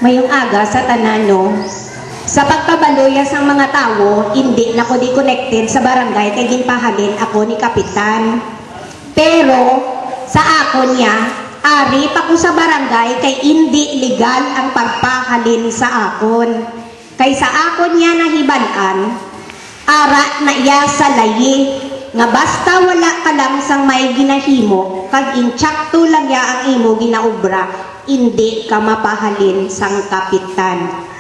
Mayong aga sa tanan, no? Sa pagkabaloya sang mga tawo, hindi na ko di connected sa barangay kay ginpahalin ako ni Kapitan. Pero sa ako niya, ari pa ko sa barangay kay hindi legal ang pagpahalin sa akon. Kay sa akon niya nahibalan, ara na iya sa layi, nga basta wala ka lang sang may ginahimo, kag intsakto lang ya ang imo ginaobra, hindi ka mapahalin sang Kapitan.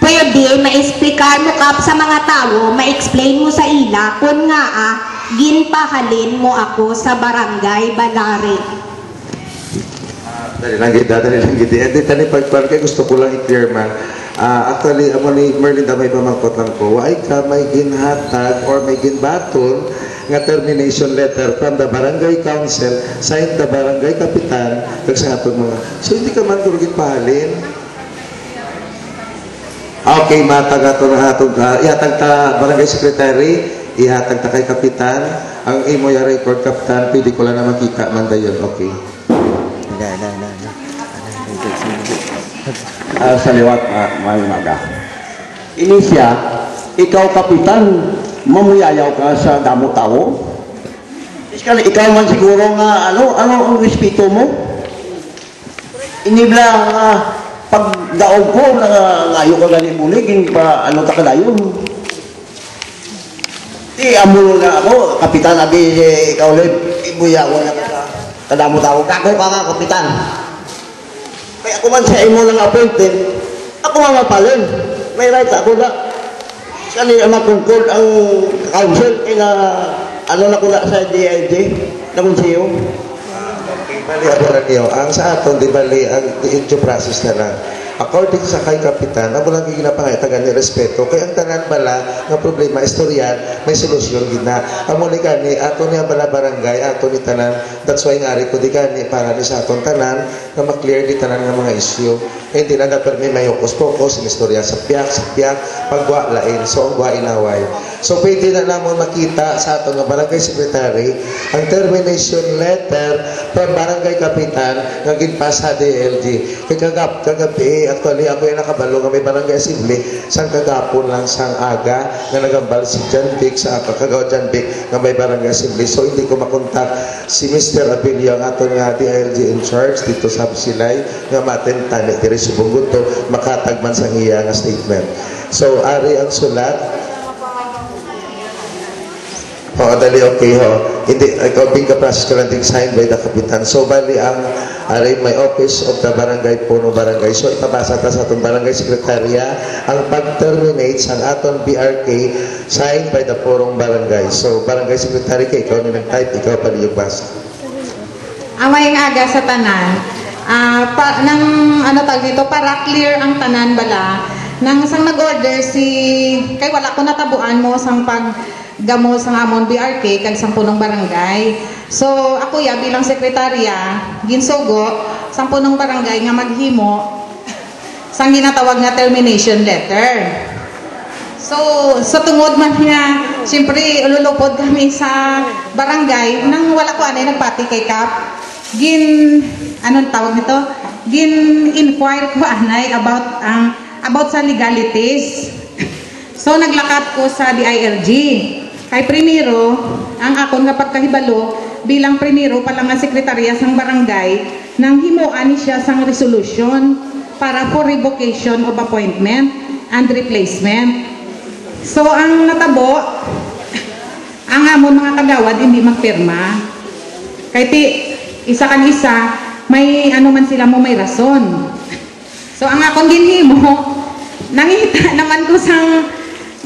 Pwede ma-explicar mo kap sa mga tao, ma-explain mo sa ila kung nga ginpahalin mo ako sa barangay Balari. Dali lang gid. Hindi tani pagparke gusto ko lang i-clear man. Actually, amo ni Merlinda may pamangkot lang ko. Why ka may ginhatag or may ginbaton nga termination letter from the barangay council signed the barangay kapitan kag sa aton mga. So hindi ka man kurugin pahalin. Okay, matag ato na atong ihatag ta barangay secretary, ihatag ta kay kapitan, ang imo ya record kapitan, pwede ko lang na makita man dayon. Okay. Sa liwat, may umaga. Inisya, ikaw kapitan, mamuyayaw ka sa damo tao? Iskali, ikaw man siguro nga, ano ang respeto mo? Inibla nga, pagdaog ko, ngayo ka galing mulig, pa ano ta kadayon. Amulo na ako, kapitan, abi, ikaw ulit, ibuyawan na ka sa kadamo tao. Kako ka nga, kapitan. Kaya ako man sa imo ng appointed, ako nga mapalin. May right ako na. Kani matungkol ang council, kaya ano na ko na sa DID, na konseyo. Okay, bali ako na niyo. Ang sa aton, di bali, ang due process na lang. According sa kay kapitan, amo lang ginapangitagan ni respeto. Kaya ang tanan bala nga problema istoryan, may solusyon gina. Amo ni gani ato niya bala barangay, ato ni tanan. That's why ngari ko di gani para ni sa aton tanan nga ma-clear di tanan nga mga issue. Hindi na permi may focus ni istorya sa piyak, pagwa lain. So ang gwa inaway. So pwede na namon makita sa aton nga barangay secretary ang termination letter from barangay kapitan nga ginpas sa DLG. Kagabi actually ako yung nakabalo nga may barangay assembly sang kagapon lang sang aga nga nagambal si John Vic sa kagawa John Vic nga may barangay assembly. So hindi ko makontak si Mr. Abilio ang aton nga DILG in charge dito sa Silay nga matentani diri subungod to makatagman sang iya nga statement. So ari ang sulat. Dali okay ho. Hindi, ikaw being ka-process ka lang signed by the kapitan. So, bali ang may office of the barangay, puno barangay. So, ipabasa ta sa atong barangay sekretarya ang pag-terminate sa aton BRK signed by the purong barangay. So, barangay sekretary ka, ikaw na nag-type, ikaw pa yung basa. Amayang aga sa tanan. Para clear ang tanan bala. Nang sang nag-order kay wala ko natabuan mo sang paggamo sang amon BRK kag sang punong barangay. So ako ya bilang sekretarya ginsugo sang punong barangay nga maghimo sang ginatawag nga termination letter. So sa tungod man nga siyempre ululupod kami sa barangay nang wala ko anay nagpati kay Kap. Anong tawag nito? Inquire ko anay about sa legalities. So naglakat ko sa DILG. Kay primero, ang akon nga pagkahibalo bilang primero pa lang nga sekretarya sang barangay nang himuan siya sang resolution para for revocation of appointment and replacement. So ang natabo, ang amon mga kagawad hindi magpirma. Kay isa kan isa, may ano man sila mo may rason. So ang akong ginhimo, nangita naman ko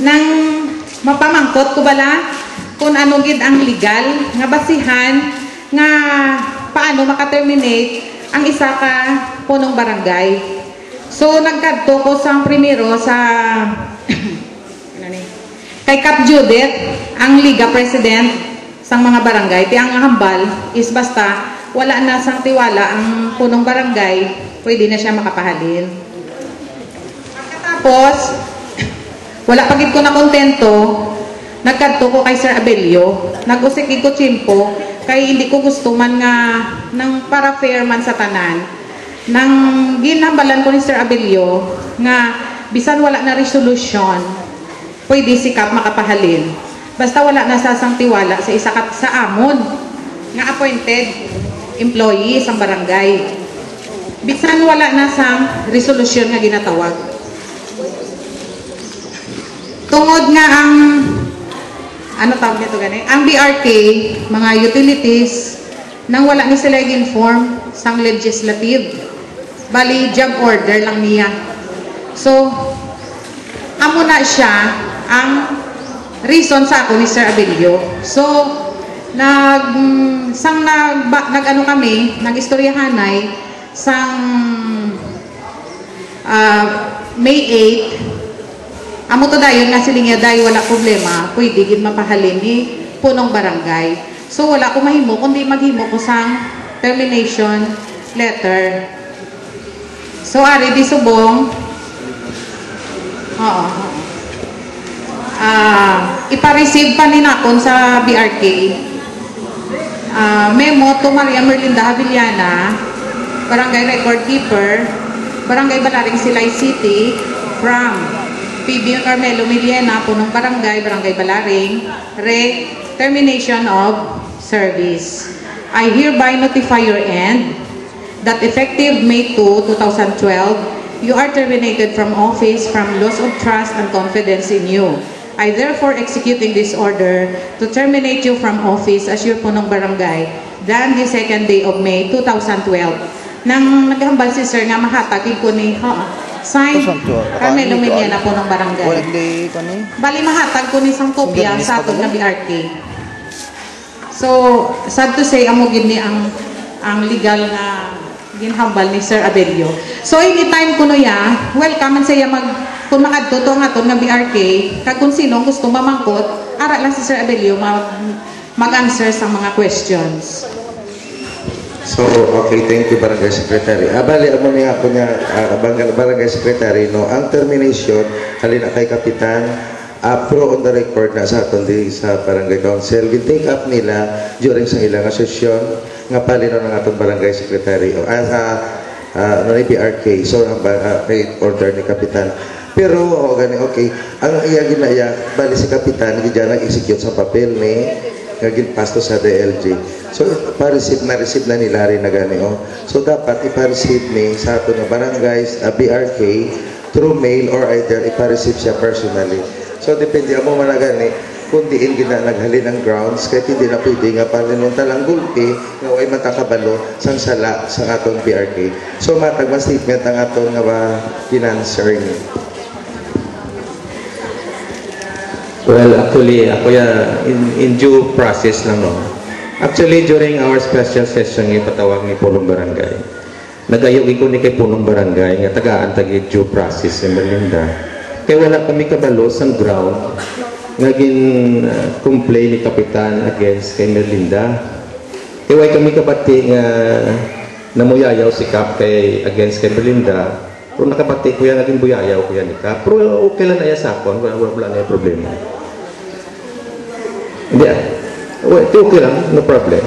nang mapamangkot ko bala kung ano gid ang legal nga basihan nga paano makaterminate ang isa ka punong barangay. So nagkadto ko sa primero sa kay Kap Judith, ang Liga President sang mga barangay. Ti ang hambal is basta wala na sang tiwala ang punong barangay, pwede na siya makapahalin. Pagkatapos, wala pagid ko na kontento, nagkadto ko kay Sir Abelio, nag-usik ko chimpo, kay hindi ko gusto man nga, nang para fair man sa tanan, nang ginhambalan ko ni Sir Abelio nga bisan wala na resolution, pwede si Kap makapahalin. Basta wala na sasang tiwala sa isa sa amon nga appointed employee sa barangay. Bisan wala na sang resolution nga ginatawag. Tungod nga ang ano tawag nito gani? Ang BRK, mga utilities nang wala ni sila inform sang legislative. Bali job order lang niya. So amo na siya ang reason sa ako ni Sir Abelio. So nag-ano kami, nag-istoryahanay sang May 8. Amo to dayon nga silinga dayon wala problema, pwede gid mapahalin ni punong barangay. So wala ko mahimo kundi maghimo ko sang termination letter. So ari di subong. Oo. Ipa-receive pa ni nakon sa BRK. Memo to Maria Merlinda Havillana, Barangay Record Keeper, Barangay Balaring Silay City, from PB Carmelo Millena, Punong Barangay, Barangay Balaring, termination of service. I hereby notify your end that effective May 2, 2012, you are terminated from office from loss of trust and confidence in you. I therefore executing this order to terminate you from office as your punong barangay than the second day of May 2012. Nang naghambal si Sir nga mahatag ko ni sign Carmelo Millena punong barangay. Bali mahatag ko ni sang kopya sa atong na BRK. So sad to say amo gid ni ang legal na ginhambal ni Sir Abelio. So anytime kuno ya, welcome man saya kung makadto to nga nga BRK, kag kung sino gusto mamangkot, ara lang si Sir Abelio mag-answer sa mga questions. So, okay, thank you, Barangay Secretary. Bali, amo niya ako niya, Barangay Secretary, no, ang termination, halina kay Kapitan, pro on the record na sa aton di sa Barangay Council, gin-take up nila during sa ilang sesyon, nga palino ng atong Barangay Secretary, ni BRK, so, kay order ni Kapitan. Pero, gani, okay, ang iya ginaya, bali si Kapitan, gidya nag-execute sa papel ni, pasto sa DLG. So, pa-receive na nila rin na gani, So, dapat ipa-receive ni sa ato na barangays, BRK, through mail or either ipa-receive siya personally. So, depende mo man na gani, kung diin gina naghalin ng grounds, kahit hindi na pwede nga palinong talang gulpi, nga way matakabalo sang sala sa atong BRK. So, matagman statement ang atong nga financier niya. Well, actually, ako in due process lang, no. Actually, during our special session ng patawag ni Punong Barangay, nag-ayog ko ni kay Punong Barangay nga tagaan tagi due process sa Merlinda. Kaya wala kami kabalo sa ground nga complain ni Kapitan against kay Merlinda. Kaya kami kabati nga namuyayaw si Kap kay against kay Merlinda. Pero nakabati ko yan, naging buyayaw ko yan ni Kap. Pero okay lang na yan sa akin, wala na yung problema. Hindi okay lang, no problem.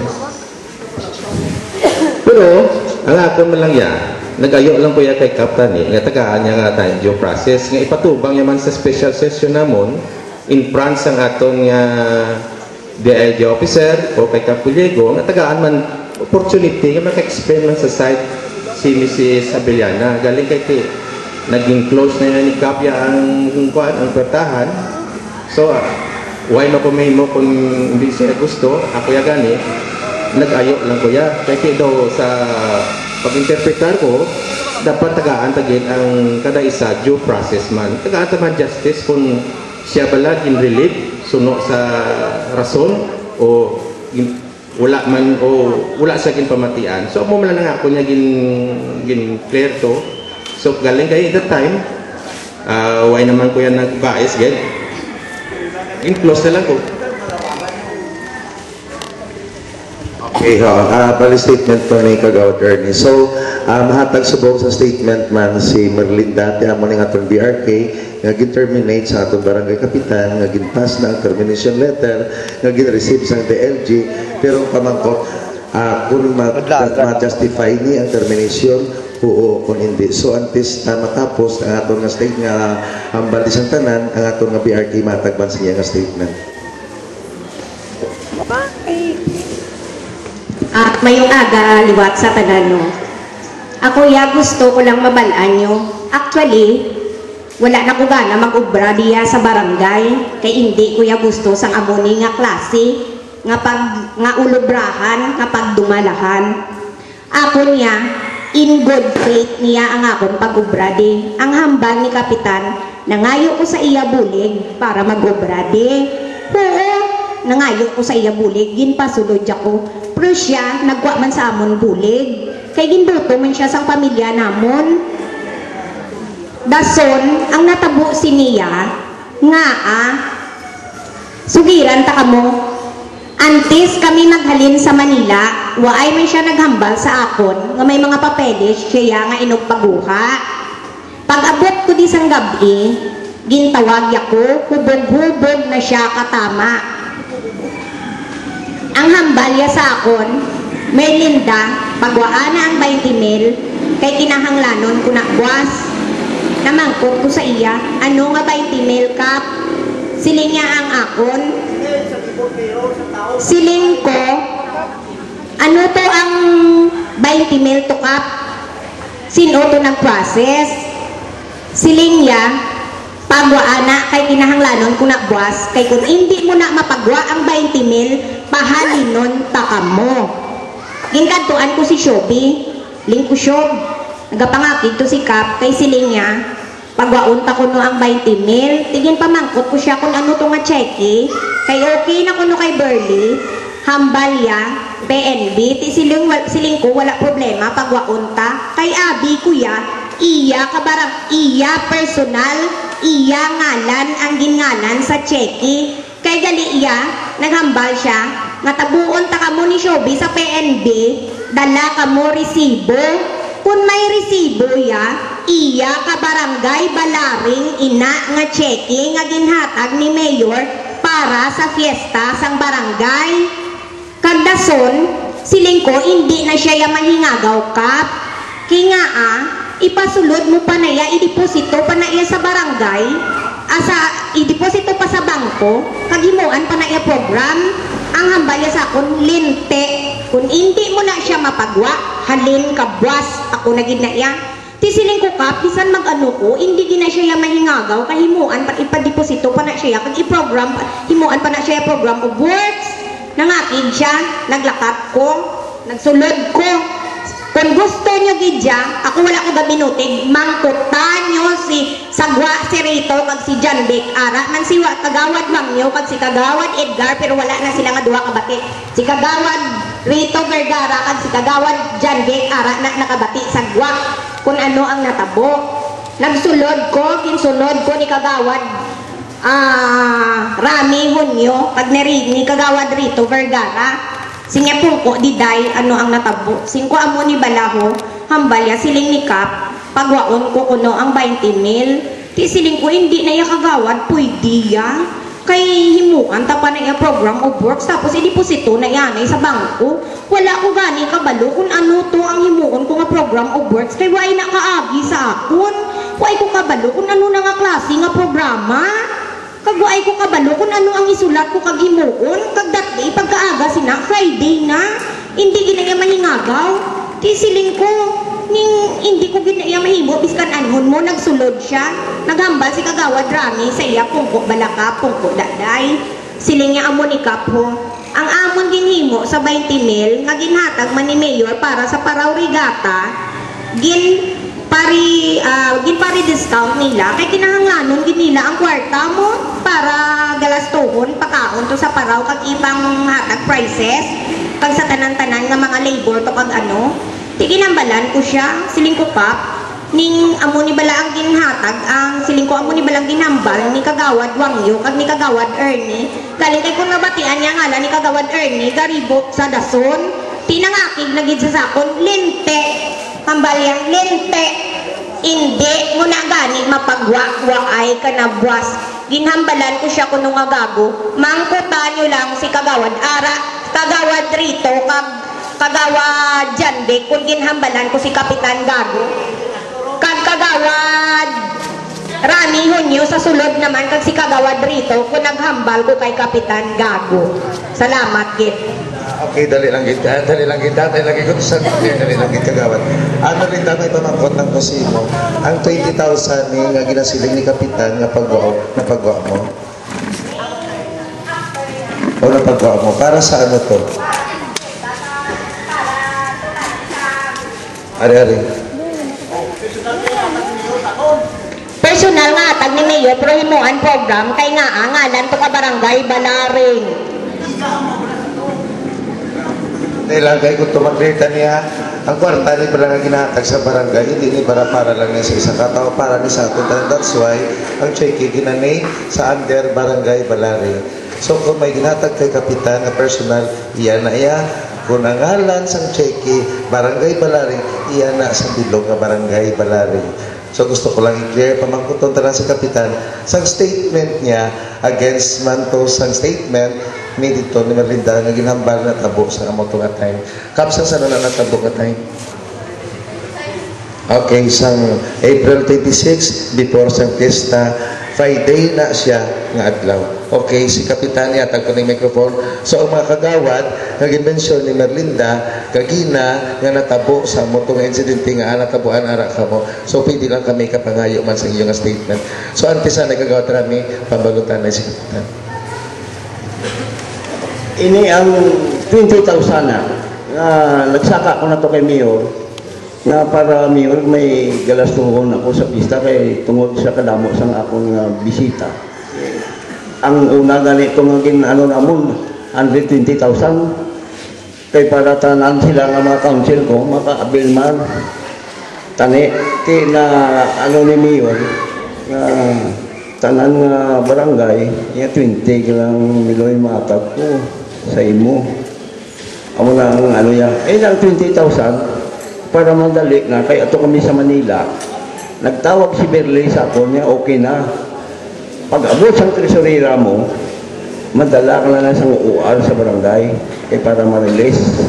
Pero, ang ako man lang yan, nag-ayo lang ko yan kay Kaptan nga tagaan niya nga tayo due process, nga ipatubang yaman sa special session namon, in France ang atong DLG officer, o kay Capullego, nga tagaan man opportunity, nga maka-explain man sa site si Mrs. Abellana. Galing kay naging close na yan ni Kapya ang pertahan. So, why mapumahimo kung hindi siya gusto, ako ya gani, nag-ayo lang ko ya. Kaya daw sa pag-interpretar ko, dapat tagaan tagin ang kada isa due process man. Tagaan taman justice kung siya bala in-relieve, suno sa rason, o wala man, o wala sa pamatian. So, mo man lang ako niya clear to. So, galing kayo at that time, why naman ko yan nag-bias, get? Close na lang ko. Okay, bali statement to ni Kagawad Ernie. So, mahatag subong sa statement man si Merlinda, tiyan mo ng atong BRK, nga gin-terminate sa atong barangay kapitan, nga gin-pass na ang termination letter, nga gin-receive sa DLG, pero pamangkot, kung ma-justify ni ang termination, oo kung hindi. So antes matapos ang aton nga state nga hambal isang tanan, ang aton nga BRK matagban sa iya nga statement. Mayong aga liwat sa tanan no. Ako ya gusto ko lang mabalaan nyo. Actually, wala na ko gana mag-ubra diya sa barangay kay hindi ko ya gusto sang amoni nga klase nga pag nga ulubrahan nga pagdumalahan. Ako niya in good faith niya ang akong pag-ubra di. Ang hambal ni kapitan nangayo ko sa iya bulig para mag-ubra di. Oo, nangayo ko sa iya bulig ginpasulod ako. Pero siya nagwa man sa amon bulig kay ginbuto man siya sang pamilya namon. Dason, ang natabo si niya, nga sugiran ta kamo, antes kami maghalin sa Manila, waay man siya naghambal sa akon, nga may mga papeles, siya nga inugpaguha. Pag abot ko di sang gabi, gintawag ako, hubog-hubog na siya katama. Ang hambal ya sa akon, may linda, pagwaan na ang 20 mil, kay kinahanglanon ko na buwas. Namangkot ko sa iya, ano nga 20 mil kap? Siling niya ang akon. Siling ko, ano to ang 20 mil to kap? Sino to nag-process? Siling niya, pagwaan na kay kinahanglanon ko na buwas, kay kung hindi mo na mapagwa ang 20 mil, pahalinon takam mo. Ginkantuan ko si Shobi, ling ko Shob. Nagapangakid to si Kap, kay siling niya, pagwaunta ko no ang 20 mil, tigin pamangkot ko siya kung ano to nga cheque, kay okay na ko no kay Burley, hambalya, PNB, ti siling ko wala problema pagwaunta, kay abi kuya, iya kabarang, iya personal, iya ngalan ang gingalan sa cheque, kay gali iya, naghambal siya, nga tabuon ta kamo ni Shobi sa PNB, dala kamo resibo. Kung may resibo ya, iya ka barangay balaring ina nga cheque nga ginhatag ni Mayor para sa fiesta sang barangay. Kagdason, siling ko hindi na siya ya mahingagaw kap. Kaya nga ipasulod mo pa na iya, ideposito pa na iya sa barangay, ideposito pa sa bangko, kagimuan pa na iya program, ang hambal ya sa akon, linte. Kung hindi mo na siya mapagwa, halin ka buwas, ako na ginaya. Tisiling ko kap, bisan mag-ano ko, hindi gina siya mahingagaw, kahimuan pa ipadeposito pa na siya, kag i-program, himuan pa na siya program of works. Nangakid siya, naglakat ko, nagsulod ko. Kung gusto nyo gidya, ako wala ko gabinutig, mangkutan nyo si Sagwa, si Rito, kag si John Beck, ara, man si Kagawad Mangyo, kag si Kagawad Edgar, pero wala na sila nga duha kabati. Si Kagawad Rito Vergara, kag si Kagawad John Beck, ara, na nakabati, Sagwa, kung ano ang natabo. Nagsulod ko, kinsulod ko ni Kagawad Rami Hunyo, pag ni Kagawad Rito Vergara, sinya pungko diday ano ang natabo. Singko amo ni balaho, hambalya siling ni Kap, pagwaon ko kuno ang 20 mil. Ti siling ko hindi na iya kagawad, pwede ya. Kay himuan ta pa na iya program of works, tapos ideposito na yan sa bangko. Wala ko gani kabalo kung ano to ang himuon ko nga program of works. Kay wala na kaagi sa akon. Wala ko kabalo kung ano na nga klase nga programa. Kagwaay ko kabalo kung ano ang isulat ko kag himuon, kag that day pagkaaga sina Friday na hindi ginaya mahingagaw. Ti siling ko ning hindi ko ginaya mahimo biskan anhon mo nagsulod siya. Naghambal si Kagawad Rami sa iya pungko balaka, pungko daday. Siling niya amo ni Kapo. Ang amon ginhimo sa 20 mil nga ginhatag man ni Mayor para sa Paraw Rigata, ginpari discount nila kay kinahanglanon ginila ang kwarta mo para galastohon pakaon to sa Paraw kag ibang hatag prices kag sa tanan-tanan nga mga labor to kag ano tiginambalan ko siya siling ko kap ning amo ni bala ang ginhatag ang siling ko amo ni balang ginhambal ni Kagawad Wangyo kag ni Kagawad Ernie galing kay kung nabatian niya ngala ni Kagawad Ernie garibot sa dason tinangakig na gid sa sakon linte kambalyang lente hindi mo na gani mapagwa-waay ka na buwas ginhambalan ko siya kuno nga gago mangkutan nyo lang si Kagawad Ara Kagawad Rito kag kagawad Janbe kung ginhambalan ko si Kapitan Gago. Kag kagawad Rami Hunyo sa sulod naman kag si kagawad Rito kung naghambal ko kay Kapitan Gago. Salamat gid. Okay, dali lang kita. Dali lang kita. Dali lang kita. Dali lang kita kagawad. Ano rin may pamangkot ng kusimo. Ang 20,000 ni nga ginasiling ni Kapitan nga napagawa mo. O napagawa mo. Para sa ano to? Ari-ari. Personal nga tag ni Mayor pero himuan program kay nga ngalan to ka barangay Balaring. Nilagay ko tumaklita niya. Ang kwarta ni pala nga ginahatag sa barangay, hindi ni para lang niya sa isa katao, para ni sa atin. That's why, ang cheque ginanay sa under barangay Balaring. So, kung may ginatag kay Kapitan na personal, iyan na iya. Kung ang ngalan sa cheque, barangay Balaring, iyan na sa bilog nga barangay Balaring. So, gusto ko lang i-clear, pamangkuton talang si Kapitan, sa statement niya, against man to sa statement, ni dito ni Merlinda nga ginhambal na tabo sa amotong atay. Kapsa sa na natabo atay? Okay, sang April 26 before sang fiesta, Friday na siya nga adlaw. Okay, si Kapitan yatag ko ng microphone. So ang mga kagawad nga ginmensyon ni Merlinda kagina nga natabo sa amotong insidente nga natabuan ara kamo. So pwede lang kami kapangayo man sa iyong statement. So antisa na kagawad rami pambalutan na si Kapitan. Ini ang 20,000 na nagsaka ko na to kay Mayor na para Mayor may galastungon ako sa pista kay tungod sa kadamo sang akong bisita. Ang una ganito nga ginano namon 120,000 kay para tanan sila nga mga council ko makaabil man tani ti na ano ni Mayor tanan nga barangay ya 20 lang miloy matag ko sa imo. Amo na ang ano yan. Lang 20,000 para mandali na. Kaya ito kami sa Manila. Nagtawag si Berley sa ako niya, okay na. Pag abot sa tresurera mo, madala ka na sa UR sa barangay para ma-release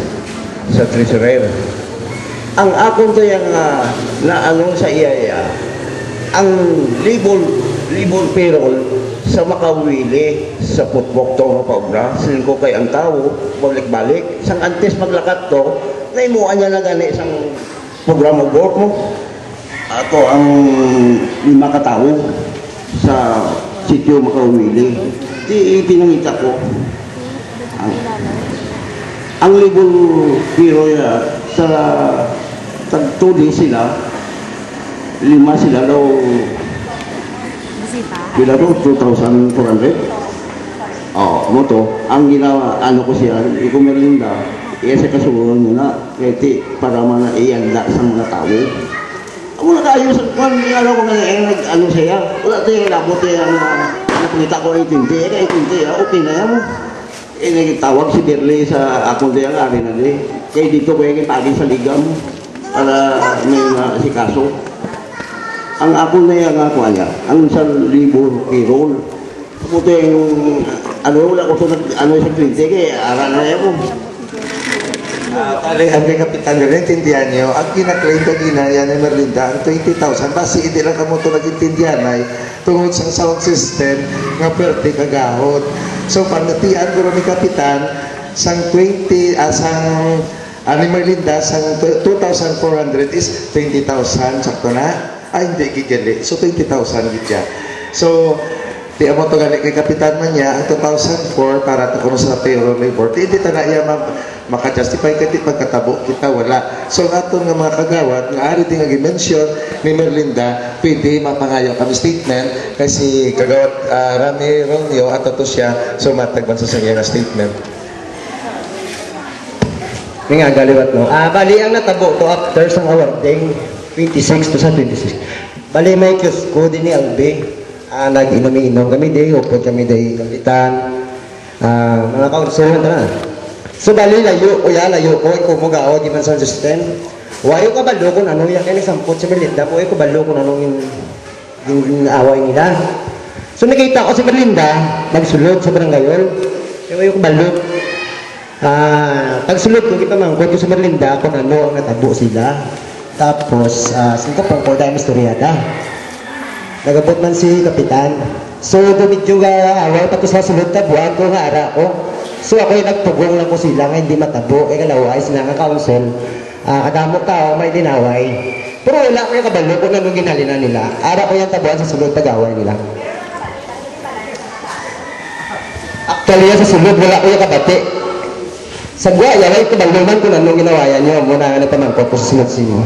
sa tresurer. Ang akong to yung na ano sa iya ang libon payroll sa makawili sa putbok to nga paubra silin ko kay ang tao balik-balik sang antes maglakat to naimuan niya na gani sang programa work mo ato ang 5 katao sa sitio makawili di pinangita ko ang libon piro sa tagtuli sila 5 sila daw bila to 2,400. Mo to ang ginawa ano ko siya iko Merlinda iya sa kasugon muna kaya para man ianda sa mga tao amo na kayo sa kwan ano ko nga ano siya wala tayo labot yung nakita ko 20 kaya 20 okay na yan mo nagtawag si Berley sa akong diyang ari na di kaya dito ko yung tagi sa ligam para may si kaso ang ako na yung ako niya, ang 1,000 payroll. Puto yung, wala ko ito, sa 20, kaya ara na yan mo. Ang Kapitan rin, intindihan nyo, ang kinaklaim ka ginaya ni Merlinda, ang 20,000, basi hindi lang kamo ito nag-intindihan ay tungod sa sound system nga pwerte kagahod. So, panatian ko ni Kapitan, sang 20, ni Merlinda, sang 2,400 is 20,000, sakto na? Ay, hindi gigali. So, 20,000 gitya. So, di mo ito gali kay Kapitan man niya, ang 2004 para ito kuno sa payroll labor. Hindi ta na iya maka-justify kasi pagkatabo kita wala. So, ato nga mga kagawad, nga ari din nga gimension ni Merlinda, pwede mapangayaw kami statement kasi kagawad Rami Ronyo at ito siya sumatagban sa sangya nga statement. Nga galiwat no. Bali ang natabo to after sa awarding 26 to sa 26. Bali may kiosco din ni Albe. Nag-inom-inom kami day, upod kami day Kapitan. Mga kaunsuhan na. So bali layo ko kumugao di man sound system. Wayo ka balo ko ano yan kani sampot sa Merlinda ko ko balo ko anong yung away nila. So nakita ko si Merlinda nagsulod sa barangay. Wayo ko balo. Pagsulod ko, kita mangkot ko sa Merlinda, kung ano ang natabo sila. Tapos, singko po ko dahil istoryada. Nagabot man si Kapitan. So, medyo awal, tapos masulod tabuan ko, nga ara ko. So, ako yung nagtugong lang ko sila, nga hindi matabo. Kalaway, sila nga council. Kadamok tao, may dinaway. Pero wala ko yung kabalo kung anong ginalina nila. Ara ko yung tabuan sa sulod tagaway nila. Actually, sa sulod, wala ko yung kabati. Sa guwaya, may kabaluman kung anong ginawayan nyo. Muna nga nagpamangkot ko sa sunod sinyo.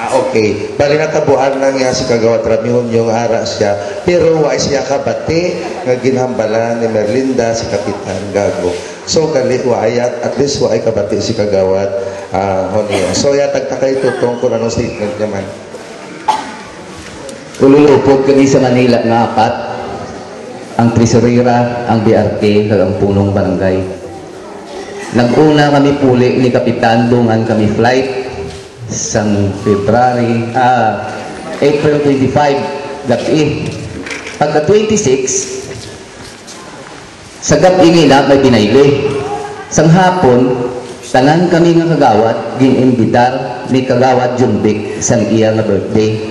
Okay. Bali natabuan lang niya si Kagawad Ramyon yung ara siya. Pero wala siya kabati nga ginhambalan ni Merlinda si Kapitan Gago. So kali waayat, at least waay kabati si Kagawad Honio. So tagtakay tutong kung anong statement niya man. Ululupod kami sa Manila nga apat. Ang tresurera, ang BRK, kag ang punong barangay. Nag-una kami puli ni Kapitan, dungan kami flight sang April 25 gabi. Pagka 26 sa gabi nila may binayli. Sang hapon tanan kami nga kagawad gin-imbitar ni Kagawad Junbik sang iya nga birthday.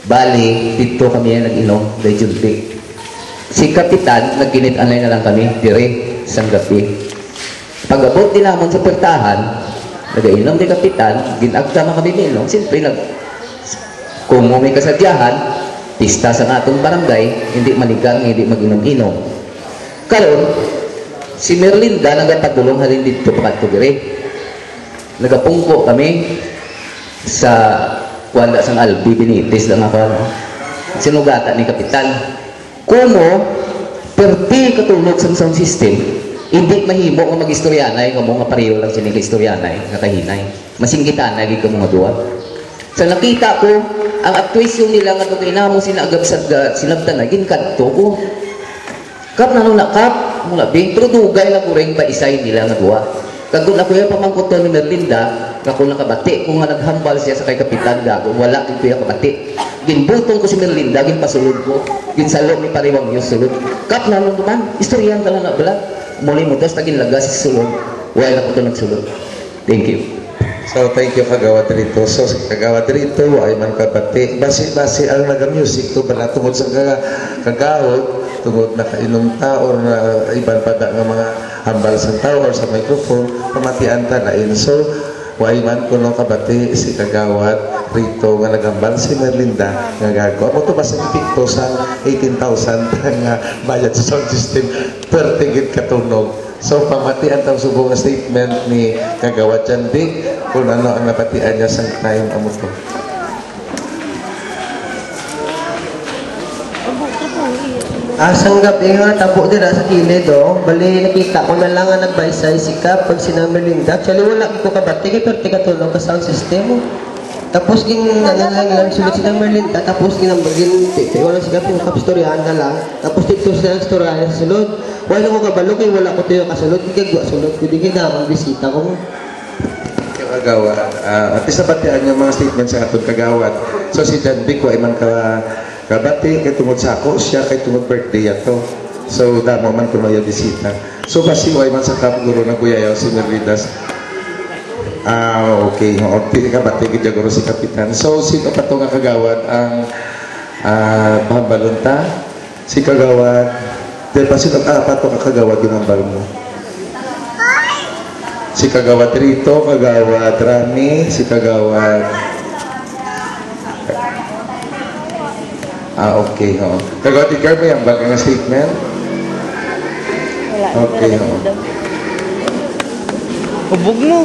Bali dito kami nag-inom kay Junbik. Si Kapitan nagkinit-anay na lang kami dire sang gabi. Pag-abot din namon sa pertahan, nagainom ni Kapitan, ginagta na kami minom. Siyempre, kung may kasadyahan, pista sa atong barangay, hindi manigang, hindi mag-inom-inom. Karon, si Merlinda nagpatulong halin dito pakatugiri. Nagapungko kami sa wala sang Albi Benitez lang ako. Sinugata ni Kapitan. Kumo, perti katulog sa sound system, hindi mahimo nga mag-istoryanay, nga mga pareho lang siya istoryanay, nga kahinay. Masinggitan na gid mga duwa. Sa nakita ko, ang actuation nila nga kung mo sinagab sa sinabtan na ginkadto ko. Kap na nung nakap, mula bing, pero dugay lang ko rin pa isay nila nga duwa. Kag doon ako yung pamangkot ni Merlinda, ako nakabati, kung nga naghambal siya sa kay Kapitan Gago, wala ko yung kabati. Ginbutong ko si Merlinda, ginpasulod ko, ginsalo ni Pariwang yung sulod. Kap na nung duman, istoryan ka lang na bala. Muli mo, tapos taging lagas si sulod. Wala na ko ito nagsulod. Thank you. So, thank you Kagawad Rito. So, si Kagawad Rito, ay man kabati. Basi ang naga-music to, bala tungod sa kagawad, tungod na kainong tao, or na ibang pada ng mga hambal sa tao, or sa microphone, pamatian ta na in. So, why man ko nung kabati si Kagawad Rito, nga nagambal si Merlinda, nga gago. Amo to ba sa ipikto sa 18,000 nga bayad sa sound system, per tigit katunog. So, pamatian tang subong statement ni Kagawad Jandik kung ano ang napatian niya sa time amo to. Sanggap nga tabo dira sa kilid bali nakita ko na lang nga nagbaysay si Kap pag si Merlinda. Actually wala ko kabati kay perti katulong ka sound system. Tapos lang sulit si Merlinda, tapos ginambagin wala si Kap yung kapstoryahan na lang. Tapos dito sila storyahan sa sulod. Wala ko kabalo kay wala ko tayo kasulod, gigagwa sulod ko di kay bisita ko. Kagawad, at least napatian yung mga statement sa atong Kagawad. So si Jandik ay man kabati kay tungod sa ako siya kay tungod birthday ato. So damo man kuno yung bisita. So basi way man sa Kap guro na kuyayaw si Merlindas. Okay, pili kabati gid guro si Kapitan. So sino pa to nga Kagawad ang pahambalunta si Kagawad. Dahil pa sino pa to nga Kagawad ginambal mo. Si Kagawad Rito, Kagawad Rami, si Kagawad okay, ho. Kagawad Edgar, may ang bagay nga statement? Okay, ho. Hubog mo.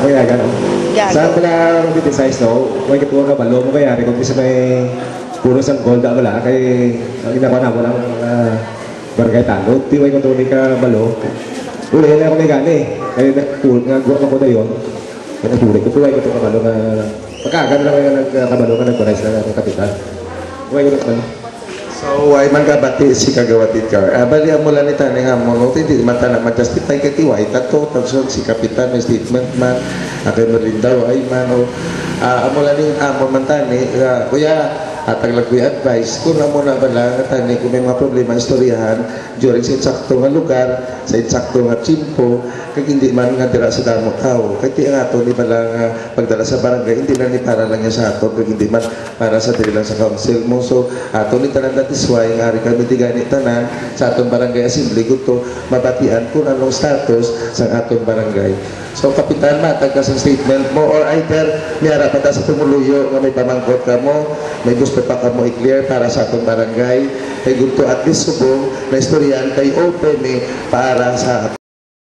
Kaya gano'n. Saan pala mag-criticize, no? May katuwa ka balo mo kaya, kung bisa may puro sang gold na wala, kay ang ginawa na mo lang barangay tanod, tiway kung tuloy ka balo. Uli na ako may gani. Kaya nagkuha ako na yun. Kaya nagkulit ko, tiway ko ito kabalo na pagkagan lang nga nagkabalo ka nagkurais na ng Kapitan. Tiway ko ito kabalo. So, ay man kabati si Kagawad Edgar. Bali mo lang ito nga mo, hindi mata na mag-justify ka tiway. Tato, tapos si Kapitan may statement man, akin mo rin daw, ay man, amo lang yung amo man tani, kuya, at ang lagwi advice kung na muna bala nga tani kung may mga problema istoryahan during sa insakto nga lugar, sa insakto nga tsimpo, kag hindi man nga dira sa damo tao. Kay ti nga ato ni bala nga pagdala sa barangay, hindi na ni para lang niya sa ato, kag hindi man para sa diri lang sa council mo. So ato ni tanan that is why nga rin kami tigani tanan sa atong barangay assembly gusto mabatian kung anong status sa atong barangay. So kapitan, matag ka sa statement mo or either miyara pa ta sa tumuluyo nga may pamangkot ka mo, may gusto pa ka mo i-clear para sa atong barangay, kay gusto at least subong na istoryan kay open para sa